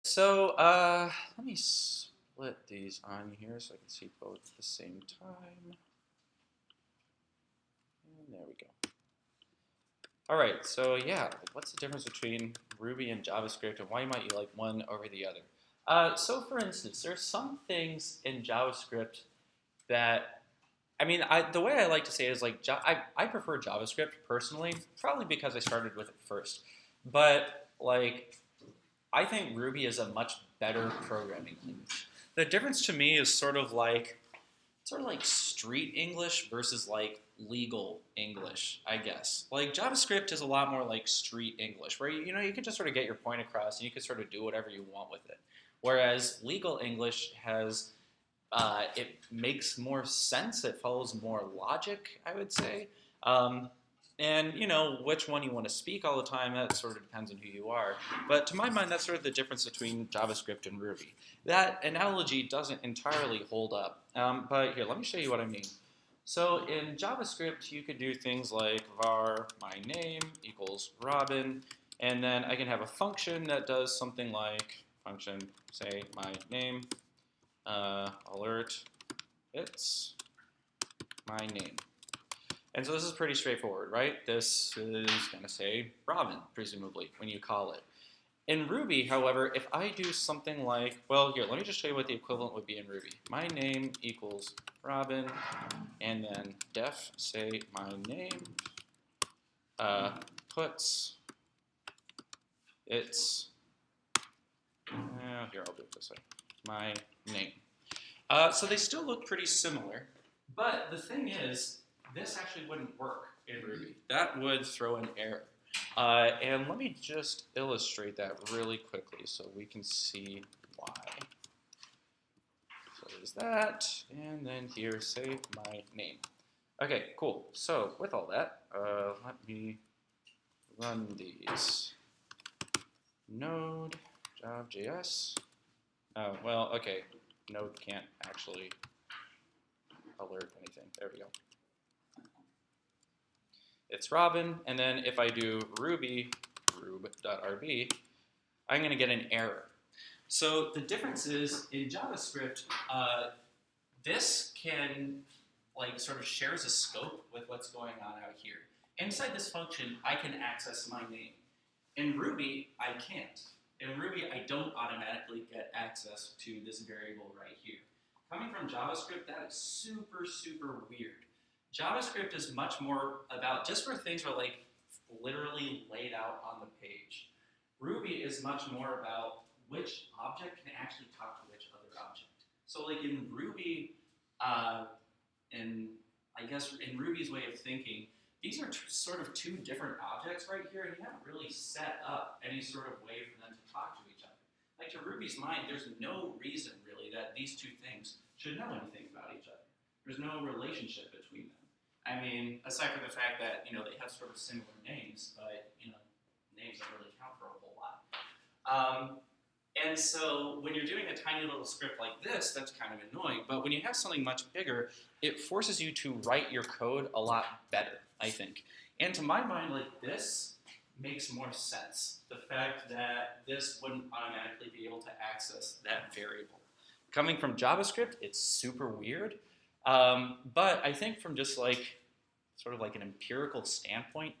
So let me split these on here so I can see both at the same time. And there we go. All right, so yeah, what's the difference between Ruby and JavaScript, and why might you like one over the other? So for instance, there's some things in JavaScript that, the way I like to say it is like, I prefer JavaScript personally, probably because I started with it first. But like, I think Ruby is a much better programming language. The difference to me is sort of like street English versus like legal English, I guess. Like JavaScript is a lot more like street English, where you can just sort of get your point across and you can sort of do whatever you want with it. Whereas legal English has it makes more sense. It follows more logic, I would say. And which one you want to speak all the time, that sort of depends on who you are. But to my mind, that's sort of the difference between JavaScript and Ruby. That analogy doesn't entirely hold up. But here, let me show you what I mean. So in JavaScript, you could do things like var my name equals Robin, and then I can have a function that does something like function say my name alert it's my name. And so this is pretty straightforward, right? This is going to say Robin, presumably, when you call it. In Ruby, however, if I do something like, well, here, let me just show you what the equivalent would be in Ruby. My name equals Robin, and then def say my name puts it's, here, I'll do it this way, my name. So they still look pretty similar, but the thing is, this actually wouldn't work in Ruby. That would throw an error. And let me just illustrate that really quickly so we can see why. So there's that, and then here, say my name. Okay, cool. So with all that, let me run these. Node, job.js. Oh, well, okay. Node can't actually alert anything. There we go. It's Robin, and then if I do Ruby, rub.rb, I'm going to get an error. So the difference is in JavaScript, this can sort of shares a scope with what's going on out here. Inside this function, I can access my name. In Ruby, I can't. In Ruby, I don't automatically get access to this variable right here. Coming from JavaScript, that is super, super weird. JavaScript is much more about just where things are like literally laid out on the page. Ruby is much more about which object can actually talk to which other object. So like in Ruby, and I guess in Ruby's way of thinking, these are sort of two different objects right here, and you haven't really set up any sort of way for them to talk to each other. Like to Ruby's mind, there's no reason really that these two things should know anything about each other. There's no relationship between them. I mean, aside from the fact that they have sort of similar names, but names don't really count for a whole lot. And so when you're doing a tiny little script like this, that's kind of annoying. But when you have something much bigger, it forces you to write your code a lot better, I think. And to my mind, like this makes more sense. The fact that this wouldn't automatically be able to access that variable. Coming from JavaScript, it's super weird. But I think from just like sort of like an empirical standpoint,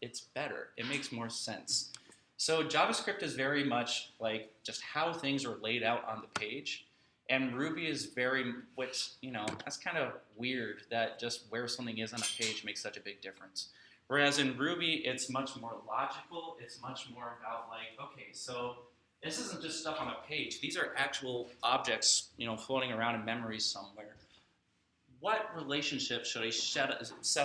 it's better. It makes more sense. So JavaScript is very much like just how things are laid out on the page. And Ruby is very, which, that's kind of weird that just where something is on a page makes such a big difference. Whereas in Ruby, it's much more logical. It's much more about like, okay, so this isn't just stuff on a page. These are actual objects, floating around in memory somewhere. What relationship should I set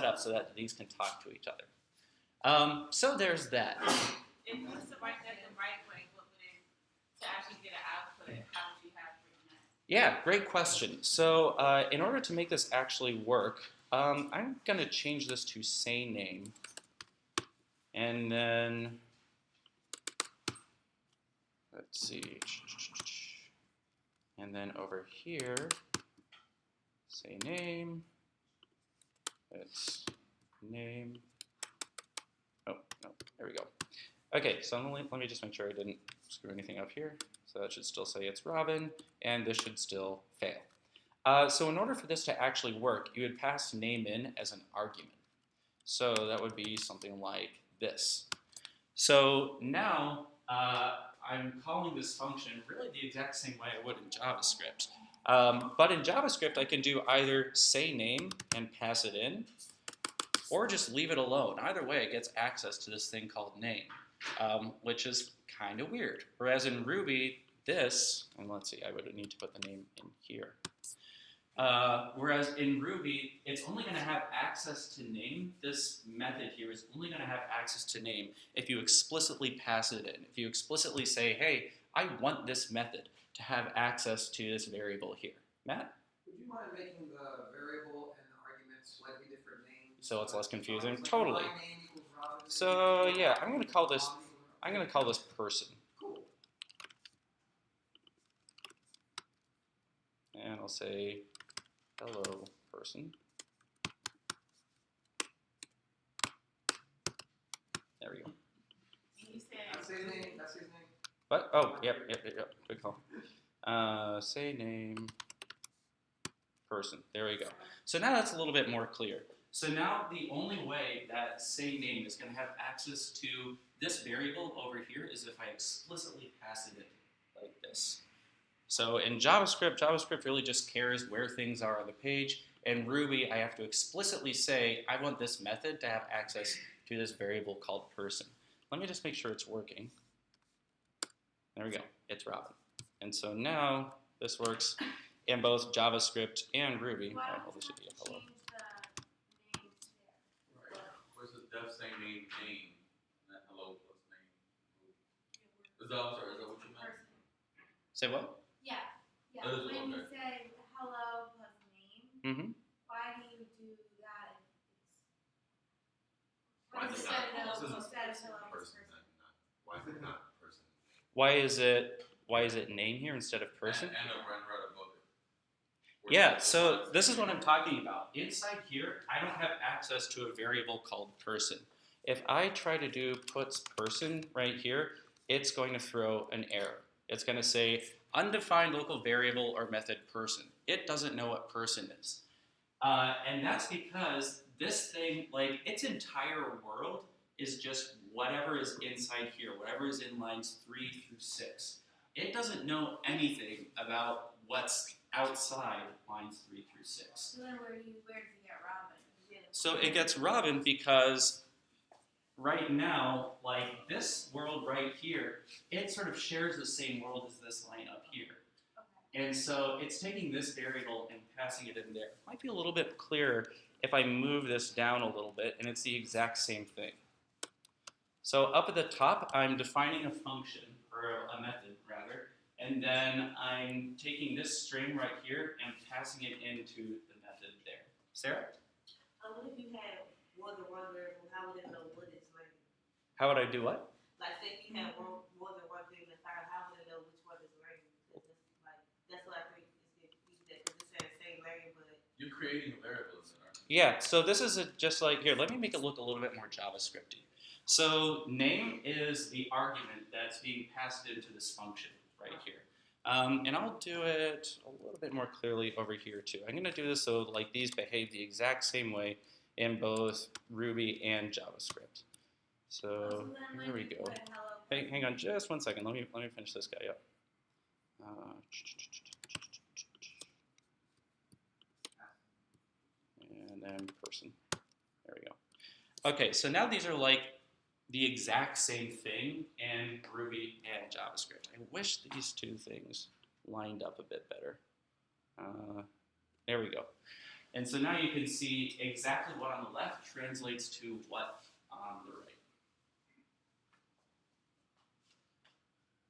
up so that these can talk to each other? So there's that. If you was to write that the right way, what would it, to actually get an output, how would you have it written out? Yeah, great question. So in order to make this actually work, I'm going to change this to say name. And then, let's see. And then over here, say name. It's name. Oh, no, there we go. Okay, so let me just make sure I didn't screw anything up here. So that should still say it's Robin, and this should still fail. So in order for this to actually work, you would pass name in as an argument. So that would be something like this. So now I'm calling this function really the exact same way I would in JavaScript. But in JavaScript, I can do either say name and pass it in, or just leave it alone. Either way, it gets access to this thing called name, which is kind of weird. Whereas in Ruby, this, and let's see, I would need to put the name in here. Whereas in Ruby, it's only going to have access to name. This method here is only going to have access to name if you explicitly pass it in. If you explicitly say, hey, I want this method to have access to this variable here. Matt? Would you mind making the variable and the argument slightly different names? So it's less confusing? Like Totally. my name equals Robin, So yeah, I'm going to call this, Tom equals person. Cool. And I'll say, hello, person. There we go. And you said That's his name. That's his name. What? Oh, yep. Good call. Say name, person. There we go. So now that's a little bit more clear. So now the only way that say name is going to have access to this variable over here is if I explicitly pass it in like this. So in JavaScript, JavaScript really just cares where things are on the page. In Ruby, I have to explicitly say, I want this method to have access to this variable called person. Let me just make sure it's working. There we go. It's Robin. And so now this works in both JavaScript and Ruby. why Oh, would this should be you a hello. change the names there? Right. Where's the def say name, not hello plus name? Is that, I'm sorry, is that what you meant? Say what? Yeah. That is When you okay. say hello plus name, Mm-hmm. why do you do that Why if is it's it not- instead of this is instead of hello plus Person, person? why is it not person? Why is it name here instead of person? And a run right above it. Yeah, so this is what I'm talking about. Inside here, I don't have access to a variable called person. If I try to do puts person right here, it's going to throw an error. It's going to say undefined local variable or method person. It doesn't know what person is. And that's because this thing, like its entire world is just whatever is inside here, whatever is in lines 3 through 6. It doesn't know anything about what's outside lines 3 through 6. So then where does it get Robin? So it gets Robin because right now, like this world right here, it sort of shares the same world as this line up here. Okay. And so it's taking this variable and passing it in there. Might be a little bit clearer if I move this down a little bit, and it's the exact same thing. So up at the top, I'm defining a function, or a method rather, and then I'm taking this string right here and passing it into the method there. Sarah? What if you had more than one variable? How would it know what it's learning? How would I do what? Like, say if you had more than one variable inside, how would it know which one is learning? Because that's what I think is confused at, because it says same learning, but You're creating a variable in there, aren't you? Yeah, so this is just like, here, let me make it look a little bit more JavaScripty. So name is the argument that's being passed into this function right here. And I'll do it a little bit more clearly over here too. I'm going to do this so like these behave the exact same way in both Ruby and JavaScript. So then here we when you go. put hello Hey, hang on just one second. Let me finish this guy up. And then person. There we go. Okay, so now these are like the exact same thing in Ruby and JavaScript. I wish these two things lined up a bit better. There we go. And so now you can see exactly what on the left translates to what on the right.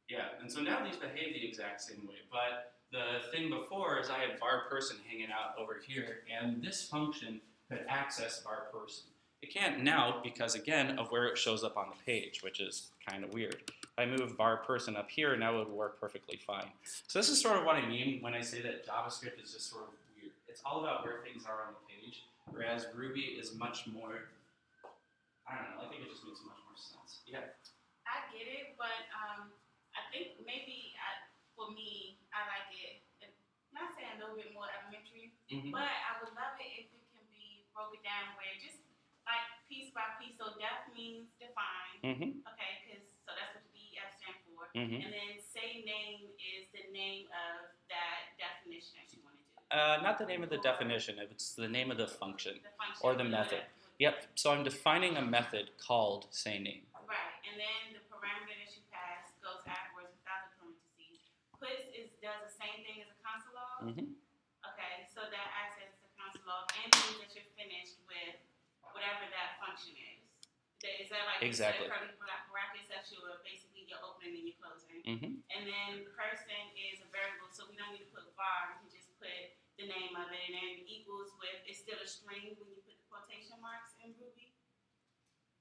Yeah, and so now these behave the exact same way, but the thing before is I had var person hanging out over here, and this function could access var person. It can't now because, again, of where it shows up on the page, which is kind of weird. If I move var person up here, now it would work perfectly fine. So this is sort of what I mean when I say that JavaScript is just sort of weird. It's all about where things are on the page, whereas Ruby is much more, I don't know, I think it just makes much more sense. Yeah. I I get it, but I think maybe for me, I like it. Not saying a little bit more elementary, Mhm. but I would love it if it can be broken down where just like piece by piece. So def means define, Mhm. okay? Because so that's what the DEF stand for. Mhm. And then say name is the name of that definition that you want to do. Not the name of the definition. It's the name of the function. The function Or the you know, method. that would- Yep. So I'm defining a method called say name. Right, and then the parameter that you pass goes afterwards without the parentheses. Puts does the same thing as a console log. Mhm. Okay, so that acts as a console log and means that you're finished with whatever that function is. Is that like Exactly. curly brackets that you're basically your opening and your closing? Mhm. And then person is a variable, so we don't need to put var. We can just put the name of it, and then equals with it's still a string when you put the quotation marks in Ruby.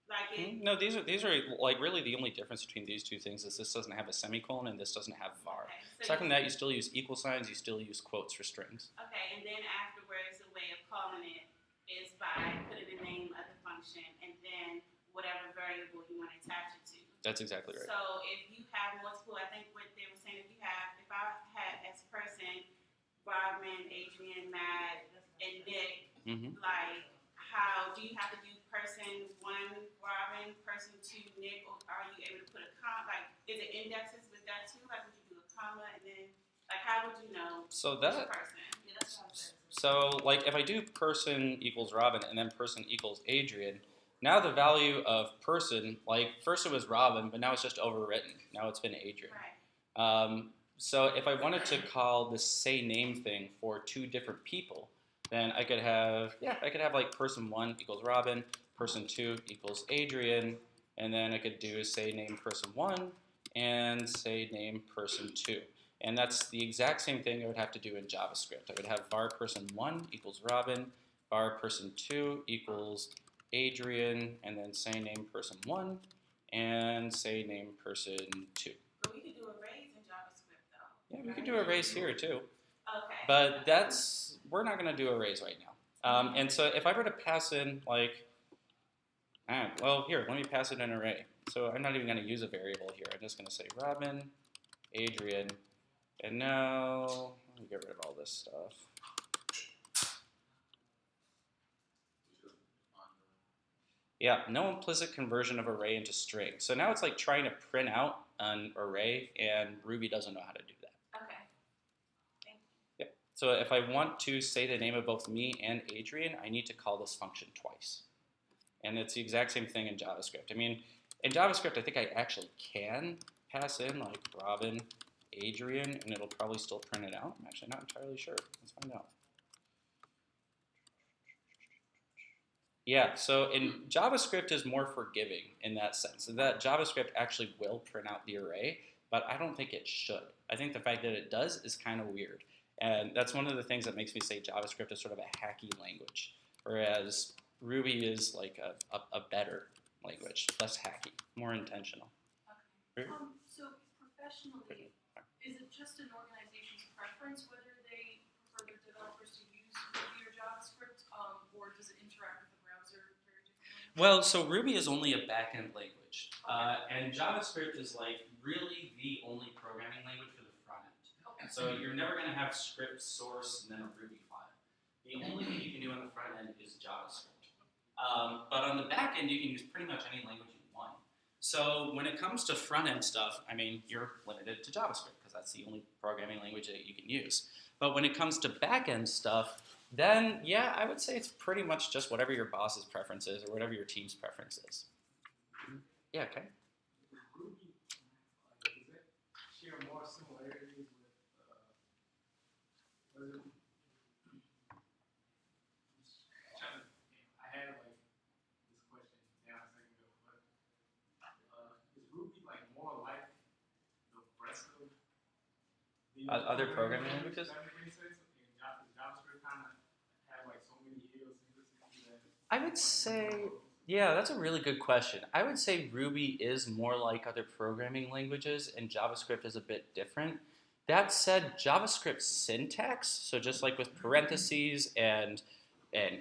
Like it. No, these are like really the only difference between these two things is this doesn't have a semicolon and this doesn't have var. Okay, so Aside from that, you still use equal signs. You still use quotes for strings. Okay, and then afterwards, the way of calling it is by putting the name of the function and then whatever variable you want to attach it to. That's exactly right. So if you have multiple, I think what they were saying, if I had as person, Rodman, Adrian, Matt, and Nick, Mhm. like how do you have to do person one, Robin, person two, Nick, or are you able to put a comma? Like, is it indexes with that too? Like, would you do a comma and then, like, how would you know So which that person? Yeah, that's what I'm saying. so like if I do person equals Robin and then person equals Adrian, now the value of person, like first it was Robin, but now it's just overwritten. Now it's been Adrian. Right. So if I wanted to call this say name thing for two different people, then I could have like person 1 equals Robin, person 2 equals Adrian, and then I could do say name person 1 and say name person 2. And that's the exact same thing I would have to do in JavaScript. I would have var person 1 equals Robin, var person 2 equals Adrian, and then say name person 1 and say name person 2. But we could do arrays in JavaScript though. Yeah, we could do arrays here too. Okay. But we're not going to do arrays right now. And so if I were to pass in like, here, let me pass it in an array. So I'm not even going to use a variable here. I'm just going to say Robin, Adrian, and now let me get rid of all this stuff. Yeah, no implicit conversion of array into string. So now it's like trying to print out an array, and Ruby doesn't know how to do that. Okay. So if I want to say the name of both me and Adrian, I need to call this function twice. And it's the exact same thing in JavaScript. I mean, in JavaScript, I think I actually can pass in like Robin, Adrian, and it'll probably still print it out. I'm actually not entirely sure. Let's find out. Yeah, so in JavaScript is more forgiving in that sense. That JavaScript actually will print out the array, but I don't think it should. I think the fact that it does is kind of weird. And that's one of the things that makes me say JavaScript is sort of a hacky language, whereas Ruby is like a better language, less hacky, more intentional. Okay. So professionally, is it just an organization's preference whether they prefer their developers to use Ruby or JavaScript, or does it interact with the browser very differently? Well, so Ruby is only a backend language, and JavaScript is like really the only programming language for the front end. Okay. So you're never going to have script source and then a Ruby file. The only thing you can do on the front end is JavaScript. But on the back end, you can use pretty much any language you want. So when it comes to front end stuff, I mean, you're limited to JavaScript because that's the only programming language that you can use. But when it comes to back end stuff, then yeah, I would say it's pretty much just whatever your boss's preference is or whatever your team's preference is. Yeah, okay. Ruby, does it share more similarities with, what is it? I had like this question down a second ago, but is Ruby like more like the rest of the Other programming languages? Does that make any sense? And JavaScript kind of have like so many idiosyncrasies that I would say, yeah, that's a really good question. I would say Ruby is more like other programming languages and JavaScript is a bit different. That said, JavaScript syntax, so just like with parentheses and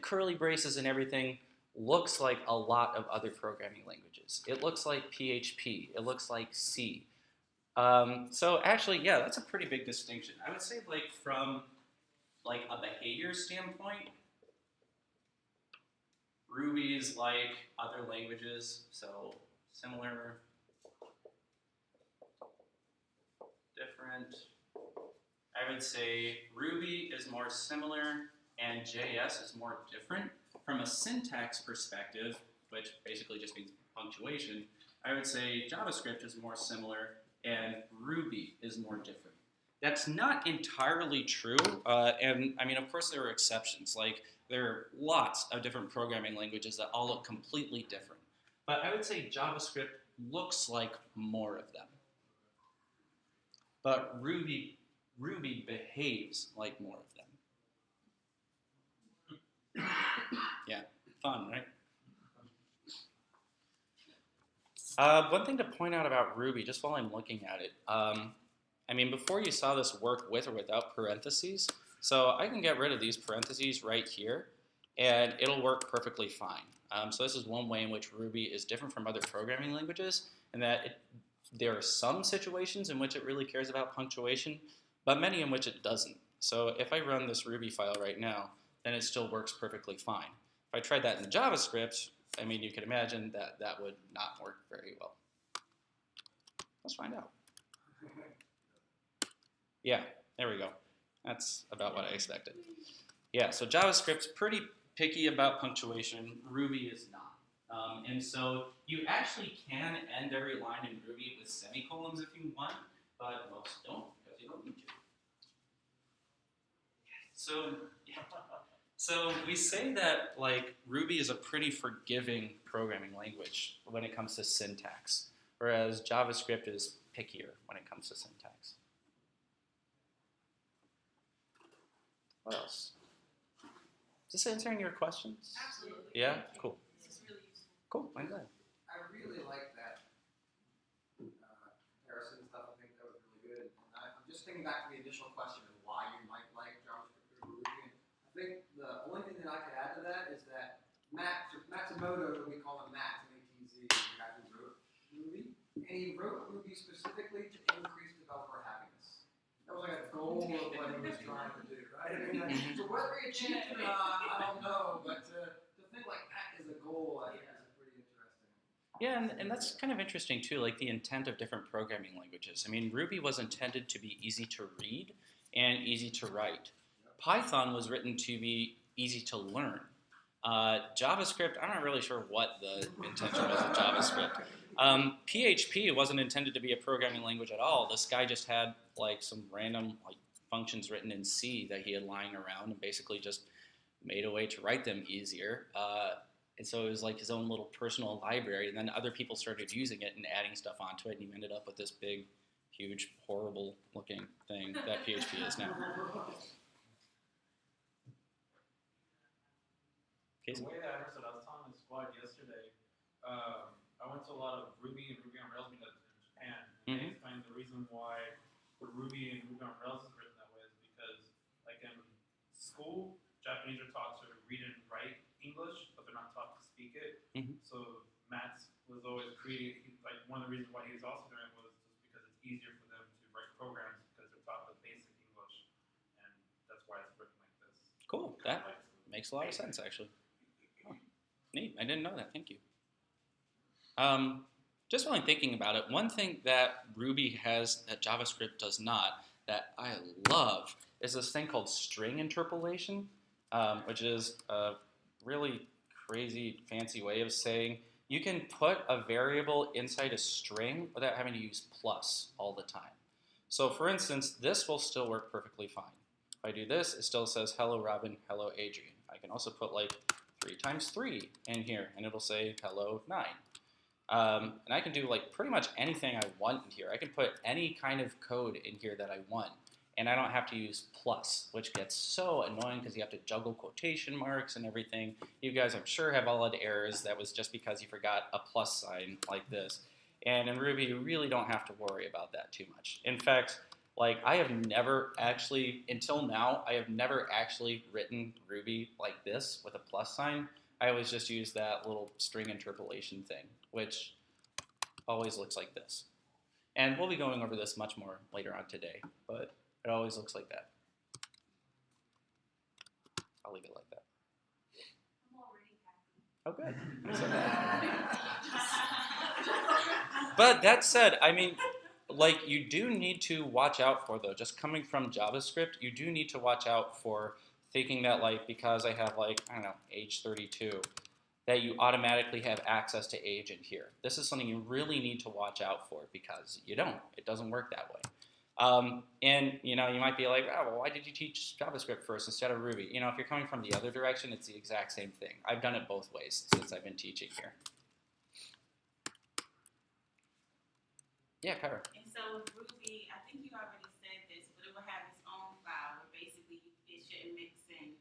curly braces and everything, looks like a lot of other programming languages. behaves. It looks like PHP. It looks like C. So actually, yeah, that's a pretty big distinction. I would say like from like a behavior standpoint, Ruby is like other languages, so similar, different. I would say Ruby is more similar and JS is more different. From a syntax perspective, which basically just means punctuation, I would say JavaScript is more similar and Ruby is more different. That's not entirely true, and I mean, of course there are exceptions. Like, there are lots of different programming languages that all look completely different. But I would say JavaScript looks like more of them. But Ruby behaves like more of them. Yeah, fun, right? One thing to point out about Ruby, just while I'm looking at it, I mean, before you saw this work with or without parentheses, so I can get rid of these parentheses right here, and it'll work perfectly fine. So this is one way in which Ruby is different from other programming languages, in that there are some situations in which it really cares about punctuation, but many in which it doesn't. So if I run this Ruby file right now, then it still works perfectly fine. If I tried that in JavaScript, I mean, you can imagine that that would not work very well. Let's find out. Yeah, there we go. That's about what I expected. Yeah, so JavaScript's pretty picky about punctuation. Ruby is not. And so you actually can end every line in Ruby with semicolons if you want, but most don't because you don't need to. So we say that like Ruby is a pretty forgiving programming language when it comes to syntax, whereas JavaScript is pickier when it comes to syntax. What else? Is this answering your questions? Absolutely. Yeah? Thank you. Cool. This is really useful. Cool, I'm glad. I really like that comparison stuff. I think that was really good. And I'm just thinking back to the initial question of why you might like JavaScript or Ruby. And I think the only thing that I could add to that is that Matsumoto, we call him Matt, M-A-T-Z, the guy who wrote Ruby, and he wrote Ruby specifically to increase developer happiness. That was like a goal of what he was trying to do, right? I mean, so whether he achieved it or not, I don't know, but to think like that is a goal, I think is pretty interesting. Yeah, and that's kind of interesting too, like the intent of different programming languages. I mean, Ruby was intended to be easy to read and easy to write. Python was written to be easy to learn. JavaScript, I'm not really sure what the intention was with JavaScript. PHP wasn't intended to be a programming language at all. This guy just had like some random like functions written in C that he had lying around and basically just made a way to write them easier. And so it was like his own little personal library, and then other people started using it and adding stuff onto it, and you ended up with this big, huge, horrible looking thing that PHP is now. The way that I understood, I was telling the squad yesterday, I went to a lot of Ruby and Ruby on Rails meetups in Japan, and they explained the reason why Ruby and Ruby on Rails is written that way is because, like in school, Japanese are taught to read and write English, but they're not taught to speak it. So Matt was always creating, like one of the reasons why he was also doing it was just because it's easier for them to write programs because they're taught the basic English, and that's why it's written like this. Cool, that makes a lot of sense actually. Oh, neat, I didn't know that, thank you. Just while I'm thinking about it, one thing that Ruby has that JavaScript does not, that I love, is this thing called string interpolation, which is a really crazy fancy way of saying you can put a variable inside a string without having to use plus all the time. So for instance, this will still work perfectly fine. If I do this, it still says hello Robin, hello Adrian. I can also put like 3 times 3 in here, and it'll say hello 9. And I can do like pretty much anything I want in here. I can put any kind of code in here that I want, and I don't have to use plus, which gets so annoying because you have to juggle quotation marks and everything. You guys, I'm sure, have all had errors that was just because you forgot a plus sign like this. And in Ruby, you really don't have to worry about that too much. In fact, like I have never actually, until now, I have never actually written Ruby like this with a plus sign. I always just use that little string interpolation thing, which always looks like this. And we'll be going over this much more later on today, but it always looks like that. I'll leave it like that. I'm already happy. Oh, good. I'm so glad. But that said, I mean, like, you do need to watch out for, though, just coming from JavaScript, you do need to watch out for thinking that, like, because I have, like, I don't know, age 32, that you automatically have access to age in here. This is something you really need to watch out for because you don't. It doesn't work that way. And, you know, you might be like, oh, well, why did you teach JavaScript first instead of Ruby? You know, if you're coming from the other direction, it's the exact same thing. I've done it both ways since I've been teaching here. Yeah, Kyra. And so Ruby, I think you already said this, but it will have its own file where basically it shouldn't mix and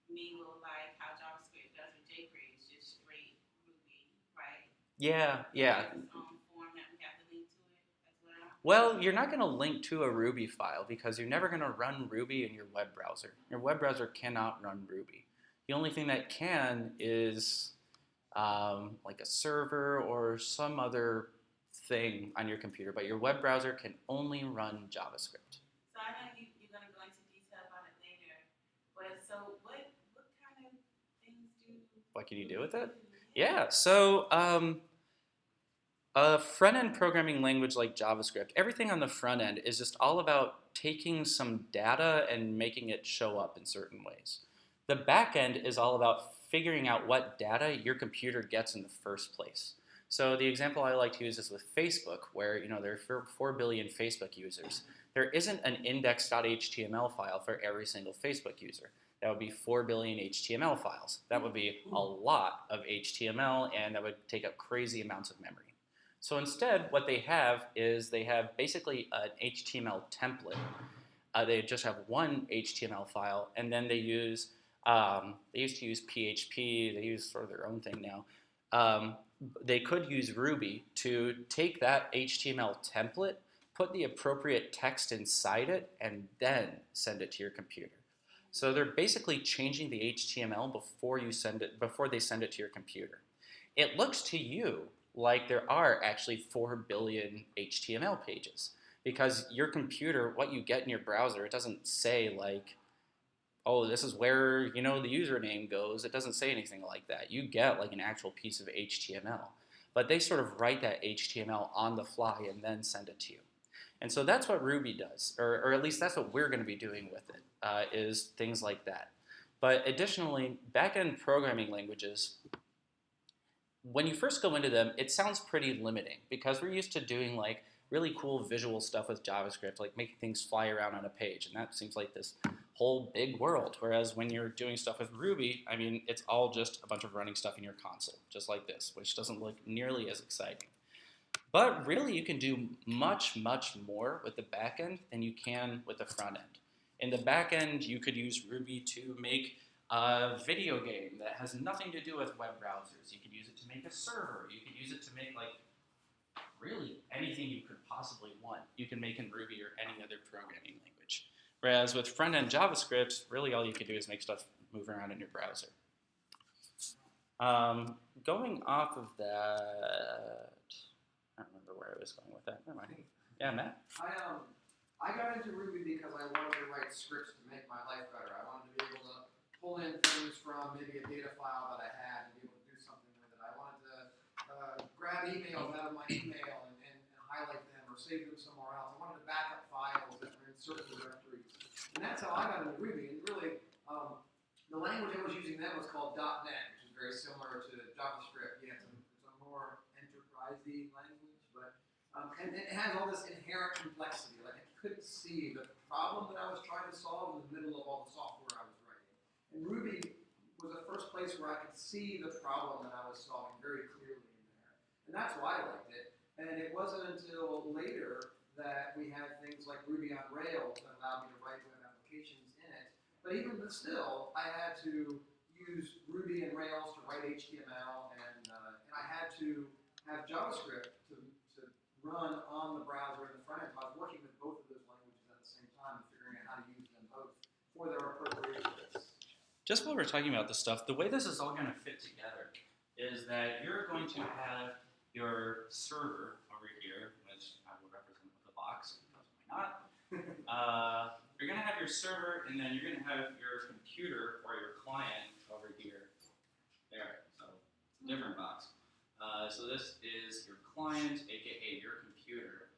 mingle like how JavaScript does with jQuery. It's just straight Ruby, right? Yeah. It has its own form that we have to link to it as well. Well, you're not going to link to a Ruby file because you're never going to run Ruby in your web browser. Your web browser cannot run Ruby. The only thing that can is like a server or some other thing on your computer, but your web browser can only run JavaScript. So I know you're going to go into detail about it later, but so what kind of things do? What can you do with it? Yeah, so a front-end programming language like JavaScript, everything on the front end is just all about taking some data and making it show up in certain ways. The back end is all about figuring out what data your computer gets in the first place. So the example I like to use is with Facebook, where there are 4 billion Facebook users. There isn't an index.html file for every single Facebook user. That would be 4 billion HTML files. That would be a lot of HTML, and that would take up crazy amounts of memory. So instead, what they have is they have basically an HTML template. They just have one HTML file, and then they used to use PHP. They use sort of their own thing now. They could use Ruby to take that HTML template, put the appropriate text inside it, and then send it to your computer. So they're basically changing the HTML before they send it to your computer. It looks to you like there are actually 4 billion HTML pages because your computer, what you get in your browser, it doesn't say like, oh, this is where, the username goes. It doesn't say anything like that. You get like an actual piece of HTML. But they sort of write that HTML on the fly and then send it to you. And so that's what Ruby does, or at least that's what we're going to be doing with it, is things like that. But additionally, back-end programming languages, when you first go into them, it sounds pretty limiting because we're used to doing like really cool visual stuff with JavaScript, like making things fly around on a page. And that seems like this whole big world. Whereas when you're doing stuff with Ruby, I mean, it's all just a bunch of running stuff in your console, just like this, which doesn't look nearly as exciting. But really, you can do much, much more with the back end than you can with the front end. In the back end, you could use Ruby to make a video game that has nothing to do with web browsers. You could use it to make a server. You could use it to make, like, really anything you could possibly want. You can make in Ruby or any other programming language. Whereas with front-end JavaScript, really all you can do is make stuff move around in your browser. Going off of that, I don't remember where I was going with that. Never mind. Yeah, Matt? I got into Ruby because I wanted to write scripts to make my life better. I wanted to be able to pull in things from maybe a data file that I had and be able to do something with it. I wanted to grab emails out of my email and highlight them or save them somewhere else. I wanted to back up files that were in certain directories. And that's how I got into Ruby. And really, the language I was using then was called .NET, which is very similar to JavaScript. Yeah, it's a more enterprisey language, but and it has all this inherent complexity. Like I couldn't see the problem that I was trying to solve in the middle of all the software I was writing. And Ruby was the first place where I could see the problem that I was solving very clearly in there. And that's why I liked it. And it wasn't until later that we had things like Ruby on Rails that allowed me to write web applications in it. But even still, I had to use Ruby and Rails to write HTML, and I had to have JavaScript to run on the browser in the front end. So I was working with both of those languages at the same time and figuring out how to use them both for their appropriate purpose. Just while we're talking about this stuff, the way this is all going to fit together is that you're going to have your server over here, which I will represent with a box, because why not? You're going to have your server, and then you're going to have your computer or your client over here. There, so different box. So this is your client, aka your computer.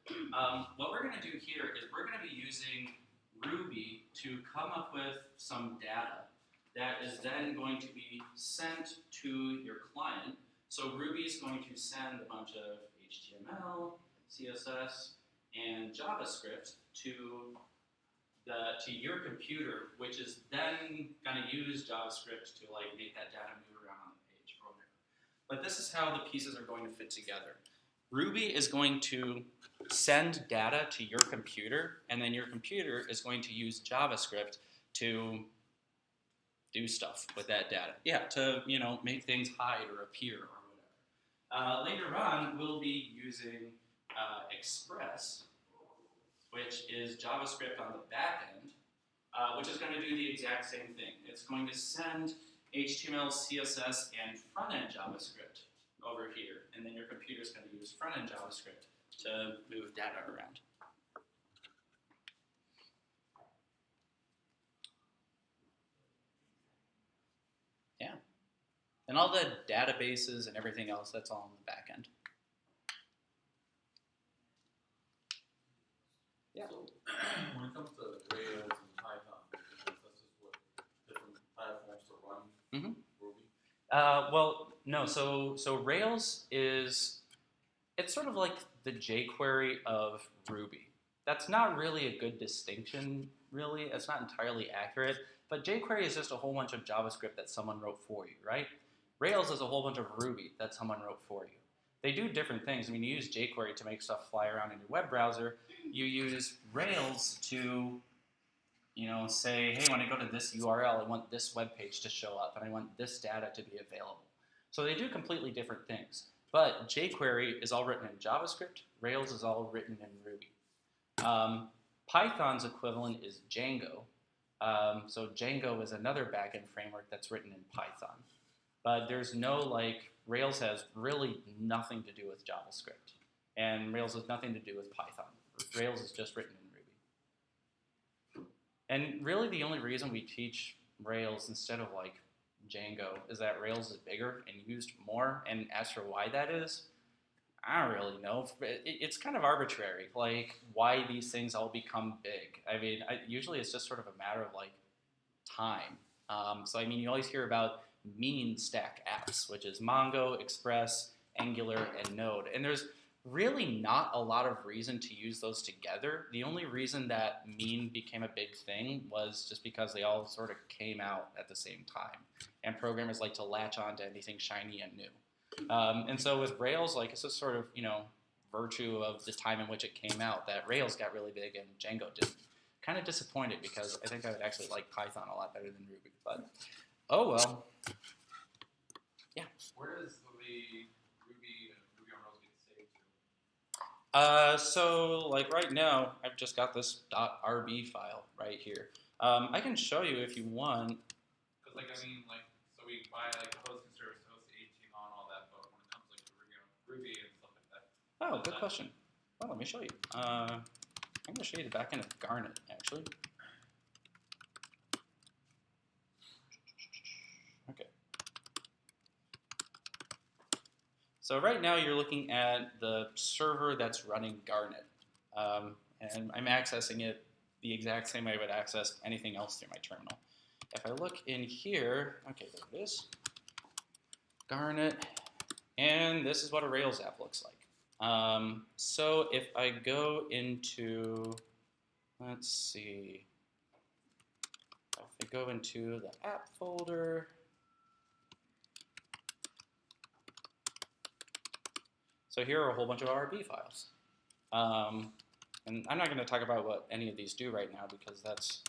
What we're going to do here is we're going to be using Ruby to come up with some data that is then going to be sent to your client. So Ruby is going to send a bunch of HTML, CSS, and JavaScript to your computer, which is then going to use JavaScript to like make that data move around on the page or whatever. But this is how the pieces are going to fit together. Ruby is going to send data to your computer, and then your computer is going to use JavaScript to do stuff with that data. Yeah, to make things hide or appear or whatever. Later on, we'll be using Express, which is JavaScript on the back end, which is going to do the exact same thing. It's going to send HTML, CSS, and front-end JavaScript over here, and then your computer is going to use front-end JavaScript to move data around. Yeah. And all the databases and everything else, that's all on the back end. Yeah. So, when it comes to Rails and Python, that's just what different platforms to run Ruby. Well, no. So Rails it's sort of like the jQuery of Ruby. That's not really a good distinction, really. It's not entirely accurate. But jQuery is just a whole bunch of JavaScript that someone wrote for you, right? Rails is a whole bunch of Ruby that someone wrote for you. They do different things. I mean, you use jQuery to make stuff fly around in your web browser. You use Rails to, say, hey, when I go to this URL, I want this web page to show up, and I want this data to be available. So they do completely different things. But jQuery is all written in JavaScript. Rails is all written in Ruby. Python's equivalent is Django. So Django is another backend framework that's written in Python. But there's no, Rails has really nothing to do with JavaScript. And Rails has nothing to do with Python. Rails is just written in Ruby. And really the only reason we teach Rails instead of Django is that Rails is bigger and used more. And as for why that is, I don't really know. It's kind of arbitrary, why these things all become big. I mean, usually it's just sort of a matter of time. So I mean, you always hear about mean stack apps, which is Mongo, Express, Angular, and Node. And there's really not a lot of reason to use those together. The only reason that mean became a big thing was just because they all sort of came out at the same time. And programmers like to latch on to anything shiny and new. And so with Rails, it's just sort of, virtue of the time in which it came out that Rails got really big and Django didn't. Kind of disappointed because I think I would actually like Python a lot better than Ruby. But, oh well. Yeah. Where does the Ruby and Ruby on Rails get saved to? So right now, I've just got this .rb file right here. I can show you if you want. Because so we buy the hosting service to host the HTML and all that, but when it comes to Ruby and stuff like that. Oh, good question. Well, let me show you. I'm going to show you the back end of Garnet, actually. Okay. So right now you're looking at the server that's running Garnet. And I'm accessing it the exact same way I would access anything else through my terminal. If I look in here, okay, there it is. Garnet. And this is what a Rails app looks like. So if I go into, let's see, if I go into the app folder, so here are a whole bunch of RB files. And I'm not going to talk about what any of these do right now because that's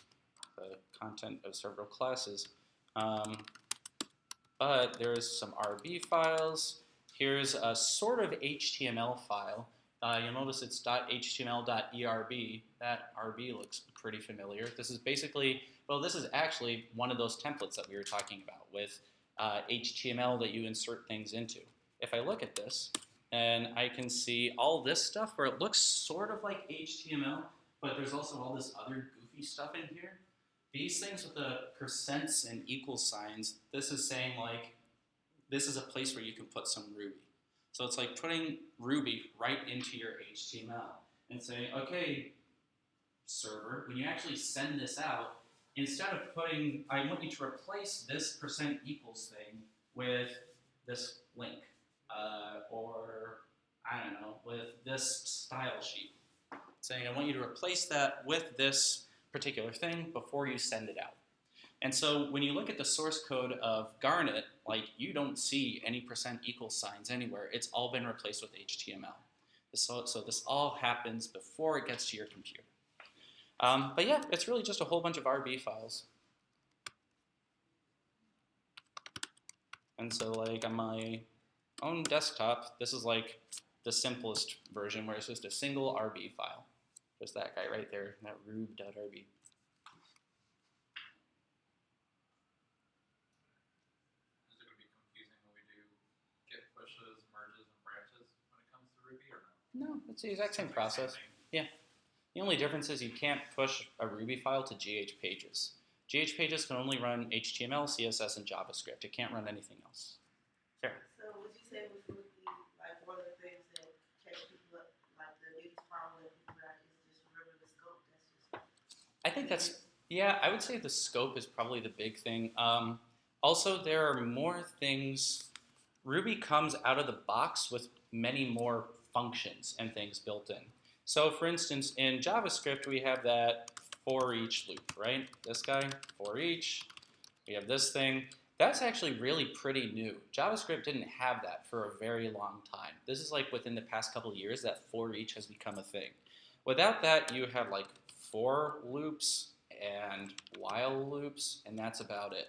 the content of several classes. But there's some RB files. Here's a sort of HTML file. You'll notice it's .html.erb. That RB looks pretty familiar. This is basically, well, this is actually one of those templates that we were talking about with HTML that you insert things into. If I look at this, and I can see all this stuff where it looks sort of like HTML, but there's also all this other goofy stuff in here. These things with the percents and equal signs, this is saying like, this is a place where you can put some Ruby. So it's like putting Ruby right into your HTML and saying, okay, server, when you actually send this out, instead of putting, I want you to replace this percent equals thing with this link, or I don't know, with this style sheet. Saying I want you to replace that with this particular thing before you send it out. And so when you look at the source code of Garnet, like you don't see any percent equal signs anywhere. It's all been replaced with HTML. So this all happens before it gets to your computer. But yeah, it's really just a whole bunch of RB files. And so like on my own desktop, this is like the simplest version where it's just a single RB file. Just that guy right there, that rube.rb. Is it going to be confusing when we do get pushes, merges, and branches when it comes to Ruby, or no? No, it's the exact same process. Yeah. The only difference is you can't push a Ruby file to GH pages. GH pages can only run HTML, CSS, and JavaScript. It can't run anything else. Fair. So would you say with Ruby, like one of the things that catch people up, like the biggest problem that people have is just remember the scope? That's just. I think that's, yeah, I would say the scope is probably the big thing. Also, there are more things. Ruby comes out of the box with many more functions and things built in. So for instance, in JavaScript, we have that for each loop, right? This guy, for each. We have this thing. That's actually really pretty new. JavaScript didn't have that for a very long time. This is like within the past couple of years that for each has become a thing. Without that, you have like for loops and while loops, and that's about it.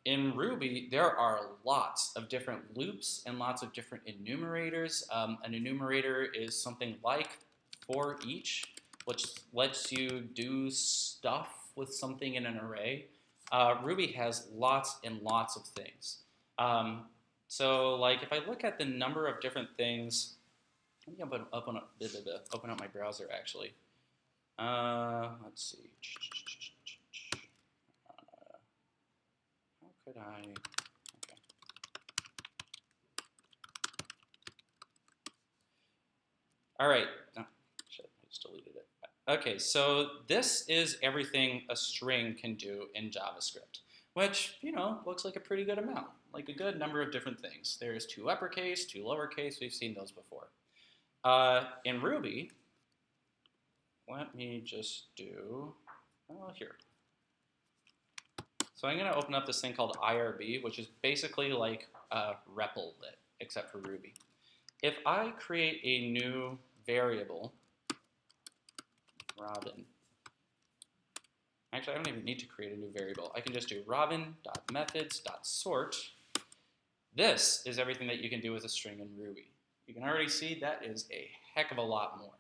In Ruby, there are lots of different loops and lots of different enumerators. An enumerator is something like for each, which lets you do stuff with something in an array. Ruby has lots and lots of things. So like if I look at the number of different things, let me open up my browser actually. Let's see. How could I? Okay. All right. Oh, shit, I just deleted it. Okay, so this is everything a string can do in JavaScript, which, you know, looks like a pretty good amount, like a good number of different things. There's 2 uppercase, 2 lowercase. We've seen those before. In Ruby, let me just do, oh, here. So I'm going to open up this thing called IRB, which is basically like REPL-lit, except for Ruby. If I create a new variable, Robin. Actually, I don't even need to create a new variable. I can just do robin.methods.sort. This is everything that you can do with a string in Ruby. You can already see that is a heck of a lot more.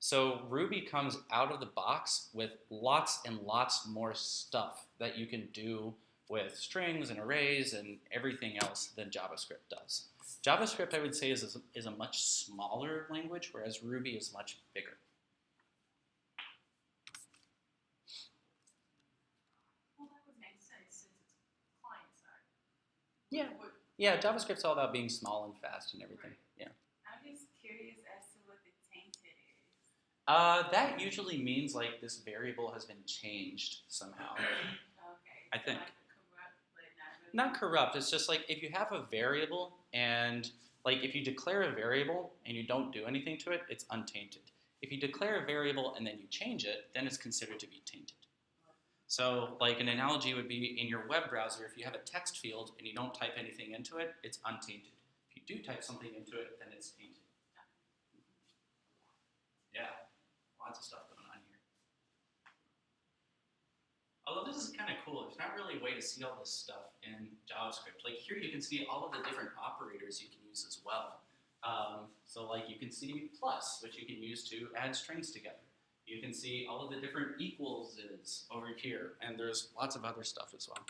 So Ruby comes out of the box with lots and lots more stuff that you can do with strings and arrays and everything else than JavaScript does. JavaScript, I would say, is a much smaller language, whereas Ruby is much bigger. Well, that would make sense since it's client side. Yeah. Yeah, JavaScript's all about being small and fast and everything. Yeah. I'm just curious as to what the tainted is. That usually means like this variable has been changed somehow. Okay. I so think. Like corrupt, but not really. Not corrupt, it's just like if you have a variable and like if you declare a variable and you don't do anything to it, it's untainted. If you declare a variable and then you change it, then it's considered to be tainted. So like an analogy would be in your web browser, if you have a text field and you don't type anything into it, it's untainted. If you do type something into it, then it's tainted. Yeah, lots of stuff going on here. Although this is kind of cool, there's not really a way to see all this stuff in JavaScript. Like here you can see all of the different operators you can use as well. So like you can see plus, which you can use to add strings together. You can see all of the different equalses over here, and there's lots of other stuff as well.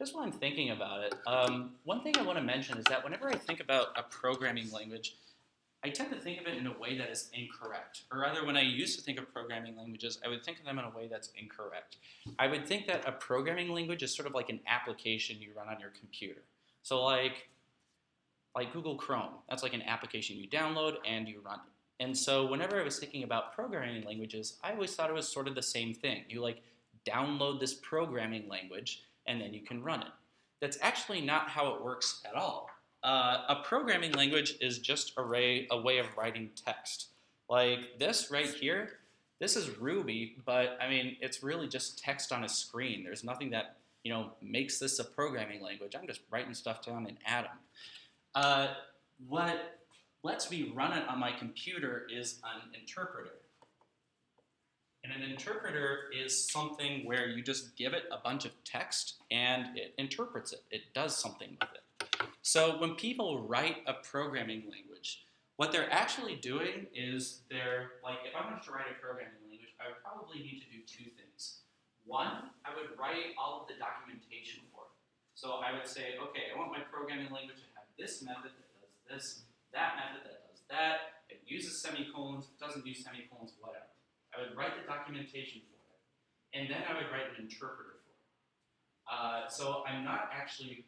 just while I'm thinking about it, one thing I want to mention is that whenever I think about a programming language, I tend to think of it in a way that is incorrect. Or rather, when I used to think of programming languages, I would think of them in a way that's incorrect. I would think that a programming language is sort of like an application you run on your computer. So like Google Chrome, that's like an application you download and you run it. And so whenever I was thinking about programming languages, I always thought it was sort of the same thing. You like download this programming language and then you can run it. That's actually not how it works at all. A programming language is just a way of writing text. Like this right here, this is Ruby, but I mean, it's really just text on a screen. There's nothing that, makes this a programming language. I'm just writing stuff down in Atom. What lets me run it on my computer is an interpreter. And an interpreter is something where you just give it a bunch of text and it interprets it. It does something with it. So when people write a programming language, what they're actually doing is they're, like, if I wanted to write a programming language, I would probably need to do two things. One, I would write all of the documentation for it. So I would say, okay, I want my programming language to have this method that does this, that method that does that, it uses semicolons, doesn't use semicolons, whatever. I would write the documentation for it, and then I would write an interpreter for it. So I'm not actually,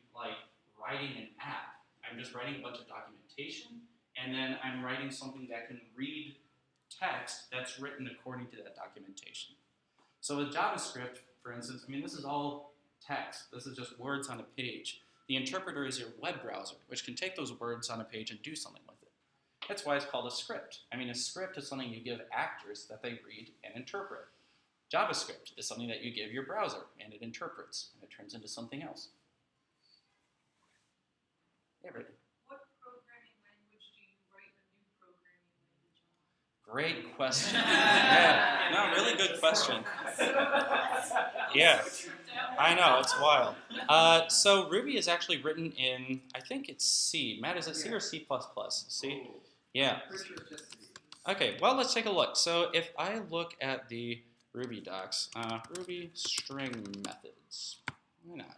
writing an app. I'm just writing a bunch of documentation, and then I'm writing something that can read text that's written according to that documentation. So with JavaScript, for instance, this is all text. This is just words on a page. The interpreter is your web browser, which can take those words on a page and do something with it. That's why it's called a script. A script is something you give actors that they read and interpret. JavaScript is something that you give your browser, and it interprets, and it turns into something else. Yeah, Brittany. What programming language do you write a new programming language on? Great question. Yeah, no, really good question. Yeah, I know, it's wild. So Ruby is actually written in, I think it's C. Matt, is it C or C++? C? Yeah. Pretty sure it's just C. Okay, well, let's take a look. So if I look at the Ruby docs, Ruby string methods, why not?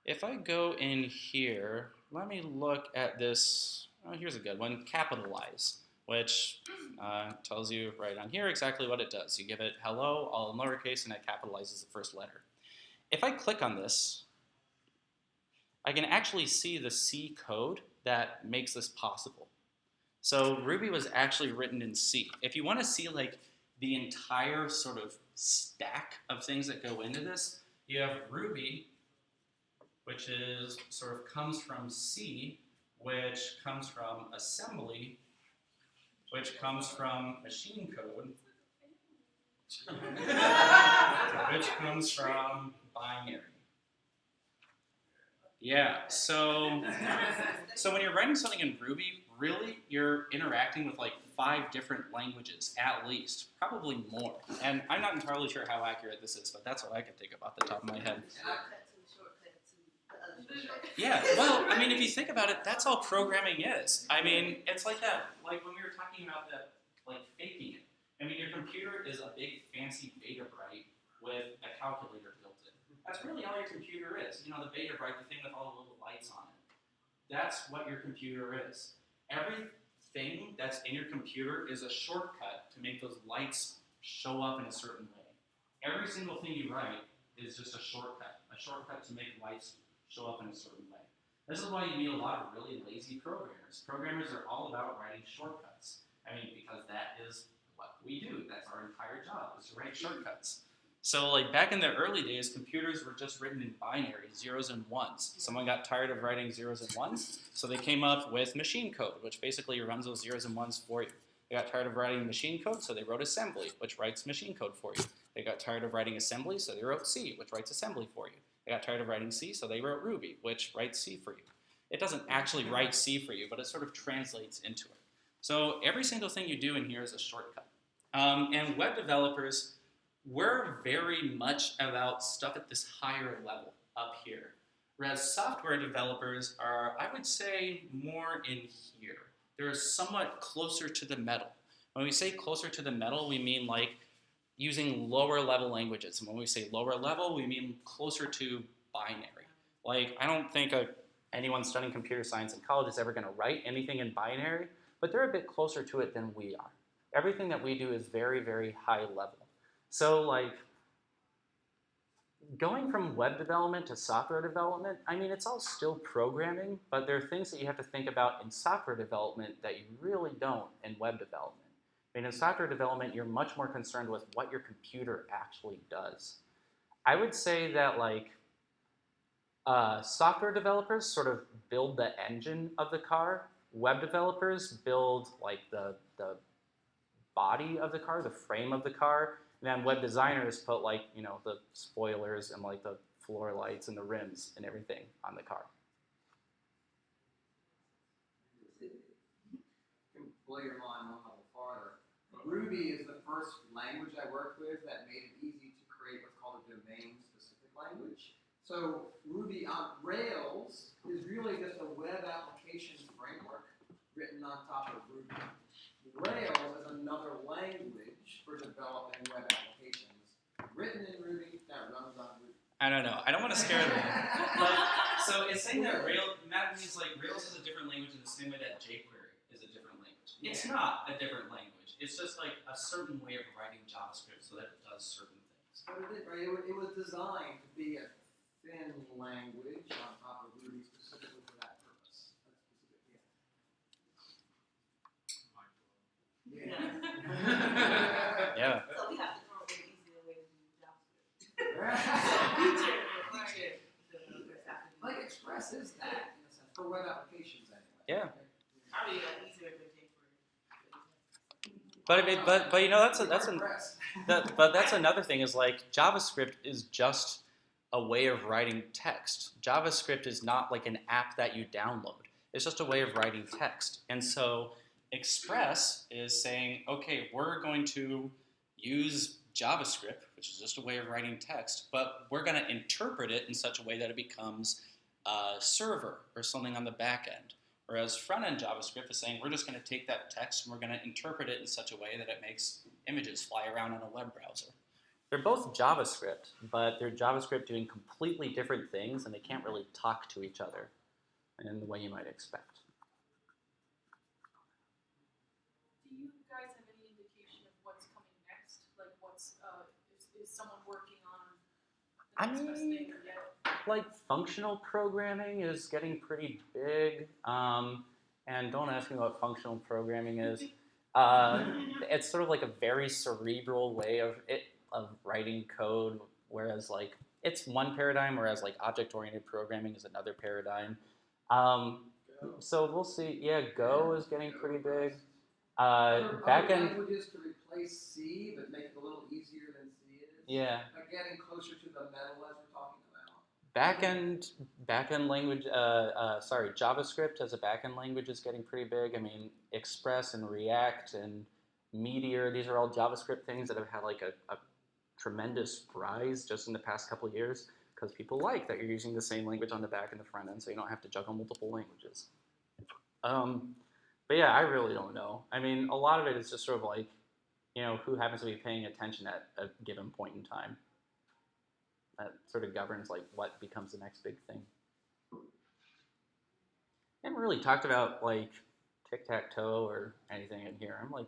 If I go in here, let me look at this. Oh, here's a good one, capitalize, which tells you right on here exactly what it does. You give it hello, all in lowercase, and it capitalizes the first letter. If I click on this, I can actually see the C code that makes this possible. So Ruby was actually written in C. If you want to see the entire sort of stack of things that go into this, you have Ruby, which is sort of comes from C, which comes from assembly, which comes from machine code, which comes from binary. Yeah, so when you're writing something in Ruby, really you're interacting with 5 different languages at least, probably more. And I'm not entirely sure how accurate this is, but that's what I could think of off the top of my head. Yeah, well, if you think about it, that's all programming is. It's like that, when we were talking about that, faking it. Your computer is a big fancy beta bright with a calculator built in. That's really all your computer is. The beta bright, the thing with all the little lights on it. That's what your computer is. Everything that's in your computer is a shortcut to make those lights show up in a certain way. Every single thing you write is just a shortcut to make lights show up in a certain way. This is why you meet a lot of really lazy programmers. Programmers are all about writing shortcuts. Because that is what we do. That's our entire job, is to write shortcuts. So back in the early days, computers were just written in binary, zeros and ones. Someone got tired of writing zeros and ones, so they came up with machine code, which basically runs those zeros and ones for you. They got tired of writing machine code, so they wrote assembly, which writes machine code for you. They got tired of writing assembly, so they wrote C, which writes assembly for you. They got tired of writing C, so they wrote Ruby, which writes C for you. It doesn't actually write C for you, but it sort of translates into it. So every single thing you do in here is a shortcut. And web developers, we're very much about stuff at this higher level up here. Whereas software developers are, I would say, more in here. They're somewhat closer to the metal. When we say closer to the metal, we mean using lower level languages. And when we say lower level, we mean closer to binary. Like, I don't think anyone studying computer science in college is ever going to write anything in binary, but they're a bit closer to it than we are. Everything that we do is very, very high level. So, like, going from web development to software development, I mean, it's all still programming, but there are things that you have to think about in software development that you really don't in web development. I mean, in software development, you're much more concerned with what your computer actually does. I would say that, like, software developers sort of build the engine of the car. Web developers build, like, the body of the car, the frame of the car. And then web designers put, like, you know, the spoilers and, like, the floor lights and the rims and everything on the car. Can blow your mind one level farther. Ruby is the first language I worked with that made it easy to create what's called a domain-specific language. So Ruby on Rails is really just a web application framework written on top of Ruby. Rails is another language for developing web applications written in Ruby that runs on Ruby. I don't know. I don't want to scare them. So it's saying that Matt means like Rails is a different language in the same way that jQuery is a different language. It's not a different language. It's just like a certain way of writing JavaScript so that it does certain things. But it was designed to be a thin language on top of Ruby specifically for that purpose. Yeah. Yeah. So we have to throw away easier way to do JavaScript. Like Express is that in a sense for web applications anyway. Yeah. Probably easier than jQuery. But I mean, but you know that's Express. but that's another thing is like JavaScript is just a way of writing text. JavaScript is not like an app that you download. It's just a way of writing text. And so Express is saying, okay, we're going to use JavaScript, which is just a way of writing text, but we're going to interpret it in such a way that it becomes a server or something on the back end. Whereas front-end JavaScript is saying we're just going to take that text and we're going to interpret it in such a way that it makes images fly around on a web browser. They're both JavaScript, but they're JavaScript doing completely different things, and they can't really talk to each other in the way you might expect. Do you guys have any indication of what's coming next? Like, what's is someone working on the next best thing yet? Like functional programming is getting pretty big, and don't ask me what functional programming is. It's sort of like a very cerebral way of writing code, whereas like it's one paradigm, whereas like object-oriented programming is another paradigm. So we'll see. Yeah, Go is getting pretty big. Backend languages to replace C, but make it a little easier than C is. Yeah. Like getting closer to the metal as we're talking about. Backend language. JavaScript as a backend language is getting pretty big. I mean, Express and React and Meteor. These are all JavaScript things that have had like a tremendous rise just in the past couple of years because people like that you're using the same language on the back and the front end, so you don't have to juggle multiple languages. But yeah, I really don't know. I mean, a lot of it is just sort of like, you know, who happens to be paying attention at a given point in time. That sort of governs like what becomes the next big thing. I haven't really talked about like tic-tac-toe or anything in here. I'm like,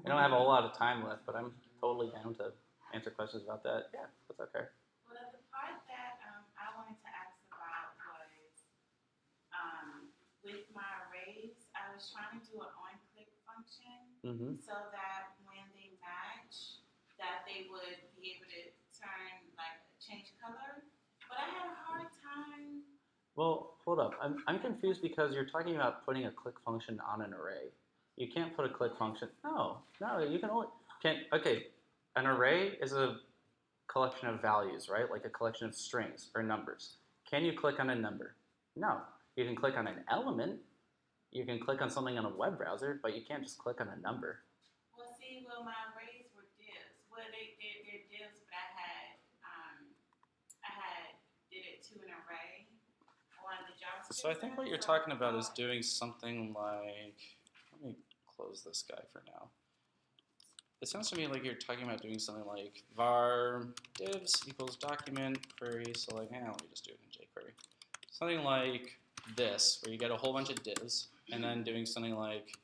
I don't have a whole lot of time left, but I'm totally down to answer questions about that. Yeah, that's okay. Well, the part that I wanted to ask about was with my arrays, I was trying to do an on-click function so that when they match, that they would be able to turn, like, change color. But I had a hard time. Well, hold up. I'm confused because you're talking about putting a click function on an array. You can't put a click function. No, you can only okay. An array is a collection of values, right? Like a collection of strings or numbers. Can you click on a number? No. You can click on an element. You can click on something on a web browser, but you can't just click on a number. Well, my arrays were divs. Well, they're divs, but I did it to an array on the JavaScript. So I think what you're talking about is doing something like, let me close this guy for now. it sounds to me like you're talking about doing something like var divs equals document query select. Let me just do it in jQuery. Something like this, where you get a whole bunch of divs, and then doing something like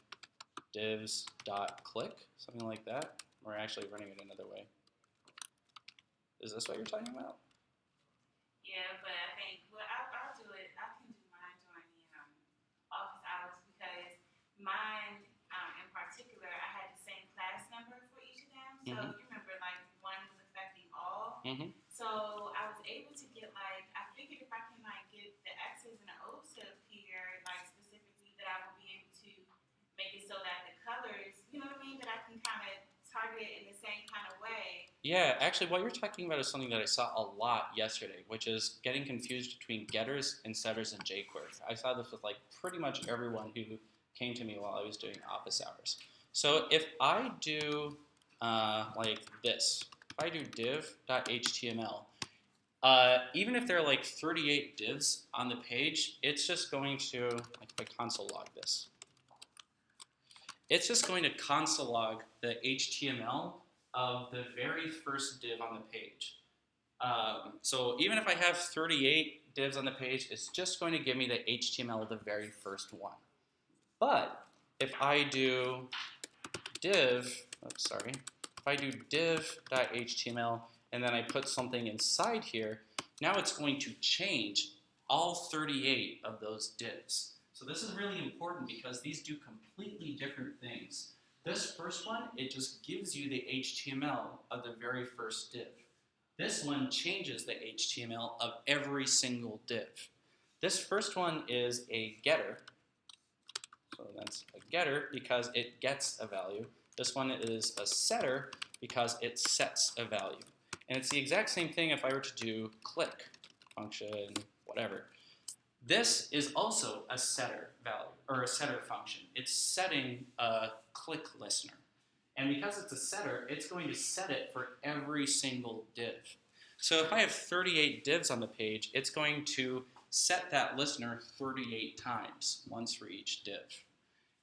divs dot click, something like that. We're actually running it another way. Is this what you're talking about? Yeah, but I think, well, I'll do it. I can do mine during the office hours because mine, in particular, I had the same class number for each of them. So you remember, like, one was affecting all. So I was able to get, like, I figured if I can, like, get the X's and the O's to appear, like, specifically, that I will be able to make it so that the colors, you know what I mean, that I can kind of target it in the same kind of way. Yeah, actually, what you're talking about is something that I saw a lot yesterday, which is getting confused between getters and setters in jQuery. I saw this with like pretty much everyone who came to me while I was doing office hours. So if I do like this, if I do div.html, even if there are like 38 divs on the page, it's just going to, like if I console log this, it's just going to console log the HTML of the very first div on the page. So even if I have 38 divs on the page, it's just going to give me the HTML of the very first one. But if I do if I do div.html and then I put something inside here, now it's going to change all 38 of those divs. So this is really important because these do completely different things. This first one, it just gives you the HTML of the very first div. This one changes the HTML of every single div. This first one is a getter. So that's a getter because it gets a value. This one is a setter because it sets a value. And it's the exact same thing if I were to do click function, whatever. This is also a setter value, or a setter function. It's setting a click listener. And because it's a setter, it's going to set it for every single div. So if I have 38 divs on the page, it's going to set that listener 38 times, once for each div.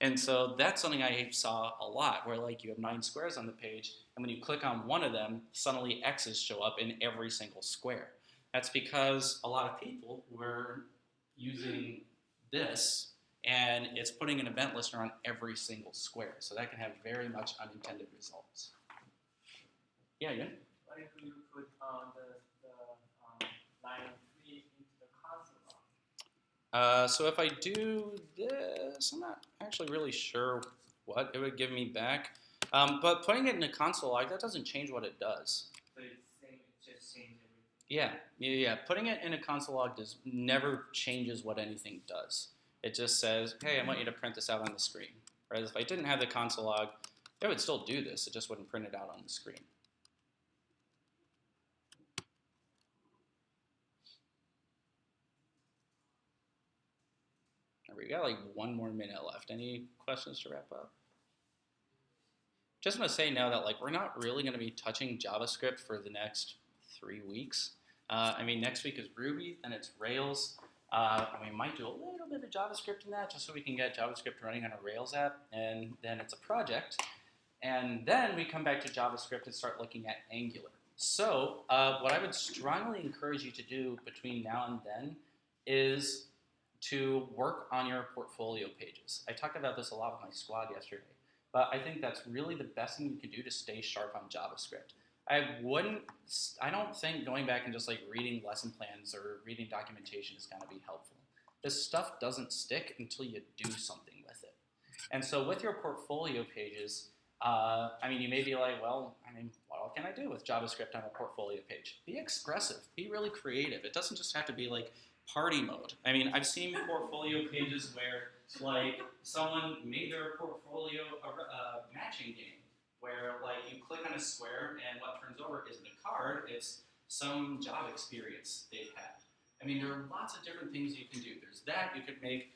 And so that's something I saw a lot, where like you have 9 squares on the page, and when you click on one of them, suddenly X's show up in every single square. That's because a lot of people were using this, and it's putting an event listener on every single square. So that can have very much unintended results. Yeah. What if you put the line 3 into the console log? So if I do this, I'm not actually really sure what it would give me back. But putting it in a console log, that doesn't change what it does. So it's same, it just changes everything. Yeah. Putting it in a console log never changes what anything does. It just says, hey, I want you to print this out on the screen. Whereas if I didn't have the console log, it would still do this. It just wouldn't print it out on the screen. We got like 1 more minute left. Any questions to wrap up? Just want to say now that like we're not really going to be touching JavaScript for the next 3 weeks. I mean, next week is Ruby, then it's Rails. And we might do a little bit of JavaScript in that just so we can get JavaScript running on a Rails app, and then it's a project. And then we come back to JavaScript and start looking at Angular. So what I would strongly encourage you to do between now and then is to work on your portfolio pages. I talked about this a lot with my squad yesterday, but I think that's really the best thing you can do to stay sharp on JavaScript. I don't think going back and just like reading lesson plans or reading documentation is gonna be helpful. This stuff doesn't stick until you do something with it. And so with your portfolio pages, I mean, you may be like, well, I mean, what all can I do with JavaScript on a portfolio page? Be expressive, be really creative. It doesn't just have to be like party mode. I mean, I've seen portfolio pages where like someone made their portfolio a matching game, where like you click on a square and what turns over isn't a card, it's some job experience they've had. I mean, there are lots of different things you can do. There's that, you could make,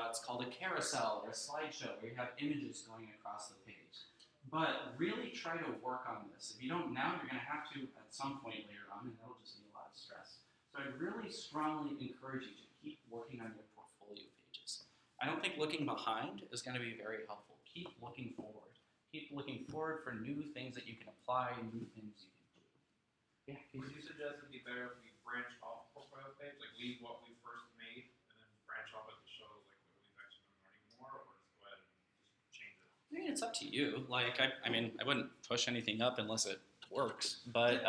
it's called a carousel or a slideshow where you have images going across the page. But really try to work on this. If you don't now, you're gonna have to at some point later on, and that'll just be a lot of stress. So I'd really strongly encourage you to keep working on your portfolio pages. I don't think looking behind is gonna be very helpful. Keep looking forward. keep looking forward for new things that you can apply, new things you can do. Yeah. Would you suggest it'd be better if we branch off the portfolio page, like leave what we first made, and then branch off it to show like what we've actually been learning more, or just go ahead and just change it? I mean, it's up to you. Like, I mean, I wouldn't push anything up unless it works. But,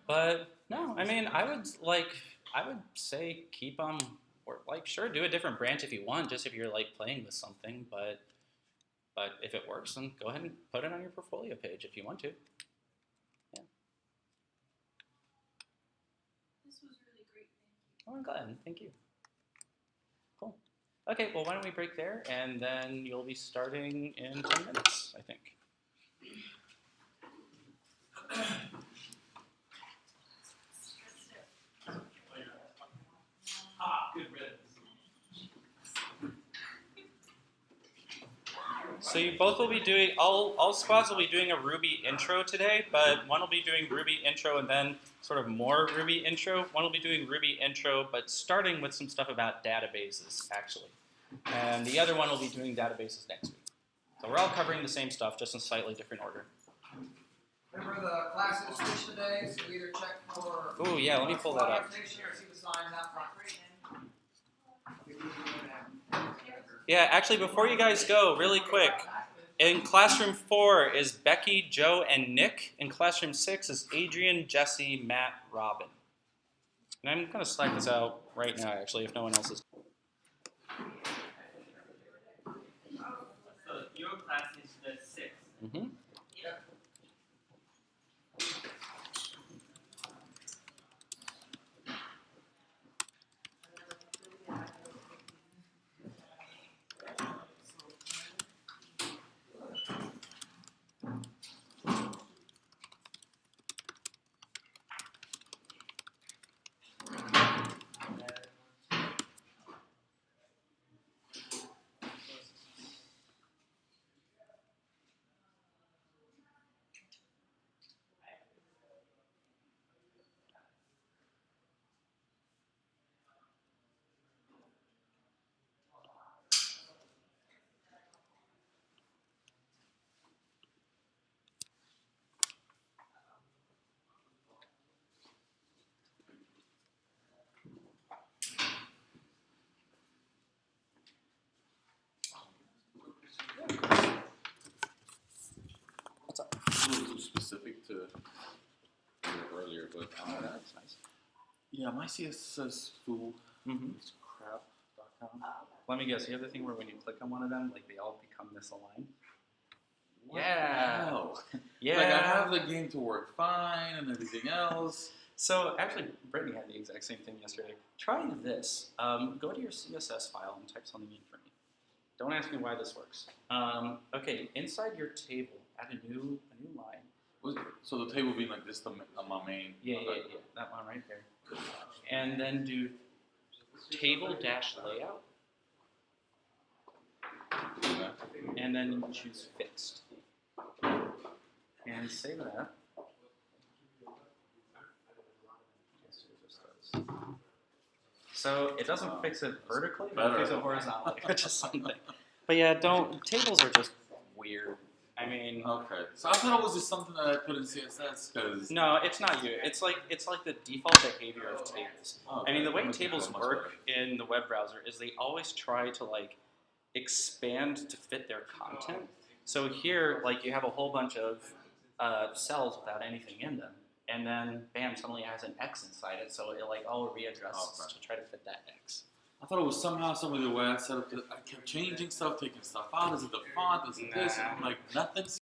but no, I mean, I would say keep them, or like, sure, do a different branch if you want, just if you're like playing with something. But if it works, then go ahead and put it on your portfolio page if you want to. Yeah. This was really great, thank you. Oh, I'm glad. Thank you. Cool. Okay, well, why don't we break there, and then you'll be starting in 10 minutes, I think. Good riddance. So you both will be doing, all squads will be doing a Ruby intro today, but one will be doing Ruby intro and then sort of more Ruby intro. One will be doing Ruby intro, but starting with some stuff about databases, actually. And the other one will be doing databases next week. So we're all covering the same stuff, just in slightly different order. Remember the classes switch today, so either check for. Ooh, yeah, let me pull that up. orientation or see the signs out front. Yeah, actually, before you guys go, really quick, in Classroom 4 is Becky, Joe, and Nick. In Classroom 6 is Adrian, Jesse, Matt, Robin. And I'm going to slide this out right now, actually, if no one else is. So your class is the 6th. Mm-hmm. What's up? A little too specific to earlier, but That's nice. yeah, my CSS tool Mm-hmm. is crap.com. Let me guess, you have the thing where when you click on one of them, like they all become misaligned? What Yeah. the hell? Yeah. Like I have the game to work fine and everything else. So actually, Brittany had the exact same thing yesterday. Try this. Go to your CSS file and type something in for me. Don't ask me why this works. Okay, inside your table, add a new line. So the table being like this, on my main. Yeah, that one right there. And then do table-layout, Yeah. and then choose fixed. And save that. So it doesn't fix it vertically, but it fixes it horizontally, which is something. But yeah, tables are just weird. I mean, Okay. So I thought it was just something that I put in CSS because. no, it's not you. It's like the default behavior of tables. I mean, the way tables work in the web browser is they always try to like expand to fit their content. So here, like you have a whole bunch of cells without anything in them, and then bam, suddenly it has an X inside it. So it like all readjusts Okay. to try to fit that X. I thought it was somehow some of the way I set up. I kept changing stuff, taking stuff out. Is it the font? Is it this? And I'm like, nothing's